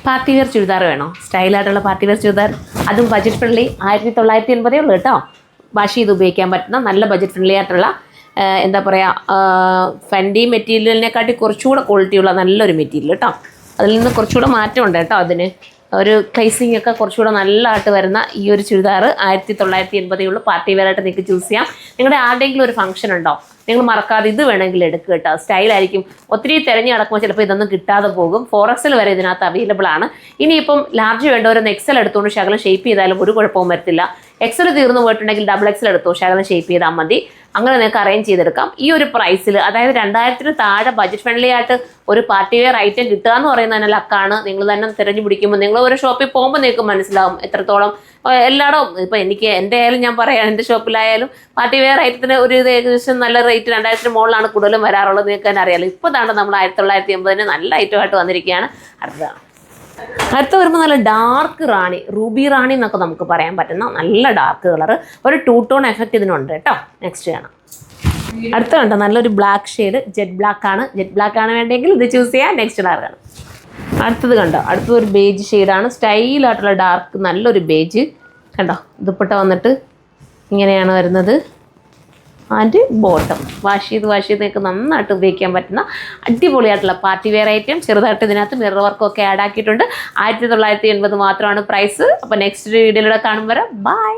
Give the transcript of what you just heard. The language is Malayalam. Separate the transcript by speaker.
Speaker 1: പാർട്ടി വെയർ ചുരിദാർ വേണോ? സ്റ്റൈലായിട്ടുള്ള പാർട്ടി വെയർ ചുരിദാർ, അതും ബഡ്ജറ്റ് ഫ്രണ്ട്ലി. 1980 ഉള്ളൂ കേട്ടോ. വാഷ് ചെയ്ത് ഉപയോഗിക്കാൻ പറ്റുന്ന നല്ല ബഡ്ജറ്റ് ഫ്രണ്ട്ലി ആയിട്ടുള്ള എന്താ പറയുക, ഫെൻഡി മെറ്റീരിയലിനെക്കാട്ടി കുറച്ചുകൂടെ ക്വാളിറ്റിയുള്ള നല്ലൊരു മെറ്റീരിയൽ കേട്ടോ. അതിൽ നിന്ന് കുറച്ചുകൂടെ മാറ്റമുണ്ട് കേട്ടോ. അതിന് ഒരു ക്ലേസിംഗ് ഒക്കെ കുറച്ചുകൂടെ നല്ലതായിട്ട് വരുന്ന ഈ ഒരു ചുരിദാർ 1980 ഉള്ളൂ. പാർട്ടി വെയർ ആയിട്ട് നിങ്ങൾക്ക് ചൂസ് ചെയ്യാം. നിങ്ങളുടെ ആരുടെയെങ്കിലും ഒരു ഫംഗ്ഷൻ ഉണ്ടോ, നിങ്ങൾ മറക്കാതെ ഇത് വേണമെങ്കിൽ എടുക്കുക കേട്ടോ. സ്റ്റൈലായിരിക്കും. ഒത്തിരി തിരഞ്ഞ് നടക്കുമ്പോൾ ചിലപ്പോൾ ഇതൊന്നും കിട്ടാതെ പോകും. 4XL വരെ ഇതിനകത്ത് അവൈലബിൾ ആണ്. ഇനിയിപ്പം ലാർജ് വേണ്ടവരൊന്ന് XL എടുത്തുകൊണ്ട് ശകലം ഷേപ്പ് ചെയ്താലും ഒരു കുഴപ്പവും വരത്തില്ല. XL തീർന്നു പോയിട്ടുണ്ടെങ്കിൽ XXL എടുത്തോ, ശകലം ഷേപ്പ് ചെയ്താൽ മതി. അങ്ങനെ നിങ്ങൾക്ക് അറേഞ്ച് ചെയ്തെടുക്കാം. ഈ ഒരു പ്രൈസിൽ, അതായത് 2000-ന് താഴെ ബഡ്ജറ്റ് ഫ്രണ്ട്ലി ആയിട്ട് ഒരു പാർട്ടി വെയർ ഐറ്റം കിട്ടുക എന്ന് പറയുന്നതിന് ലക്കാണ്. നിങ്ങൾ തന്നെ തിരഞ്ഞു പിടിക്കുമ്പോൾ, നിങ്ങൾ ഒരു ഷോപ്പിൽ പോകുമ്പോൾ നിങ്ങൾക്ക് മനസ്സിലാവും എത്രത്തോളം. എല്ലായിടവും ഇപ്പോൾ എൻ്റെ ആയാലും ഞാൻ പറയാം, എൻ്റെ ഷോപ്പിലായാലും പാർട്ടി വെയർ ഐറ്റത്തിന് ഒരു ഏകദേശം നല്ല റേറ്റ് 2000-ന് മുകളിലാണ് കൂടുതലും വരാറുള്ളത്. നിങ്ങൾക്ക് തന്നെ അറിയാമല്ലോ. ഇപ്പോൾ തന്നെ നമ്മൾ 1980-ന് നല്ല ഐറ്റമായിട്ട് വന്നിരിക്കുകയാണ്. അടുത്ത വരുമ്പോൾ നല്ല ഡാർക്ക് റാണി, റൂബി റാണി എന്നൊക്കെ നമുക്ക് പറയാൻ പറ്റുന്ന നല്ല ഡാർക്ക് കളർ, ഒരു 2 ടോൺ എഫക്റ്റ് ഇതിനുണ്ട് കേട്ടോ. നെക്സ്റ്റ് കാണാം. അടുത്ത കണ്ടോ, നല്ലൊരു ബ്ലാക്ക് ഷെയ്ഡ്, ജെറ്റ് ബ്ലാക്ക് ആണ് വേണ്ടെങ്കിൽ ഇത് ചൂസ് ചെയ്യാം. നെക്സ്റ്റ് കളർ കാണാം. അടുത്തത് കണ്ടോ, അടുത്തൊരു ബേജ് ഷെയ്ഡാണ്. സ്റ്റൈലായിട്ടുള്ള ഡാർക്ക് നല്ലൊരു ബേജ് കണ്ടോ. ദുപ്പട്ട വന്നിട്ട് ഇങ്ങനെയാണ് വരുന്നത്. ആൻഡ് ബോട്ടം വാഷ് ചെയ്ത് നിങ്ങൾക്ക് നന്നായിട്ട് ഉപയോഗിക്കാൻ പറ്റുന്ന അടിപൊളിയായിട്ടുള്ള പാർട്ടി വെയർ ഐറ്റം. ചെറുതായിട്ട് ഇതിനകത്ത് മിറർ വർക്കൊക്കെ ആഡ് ആക്കിയിട്ടുണ്ട്. 1980 മാത്രമാണ് പ്രൈസ്. അപ്പോൾ നെക്സ്റ്റ് വീഡിയോയിലൂടെ കാണുമ്പോൾ ബൈ.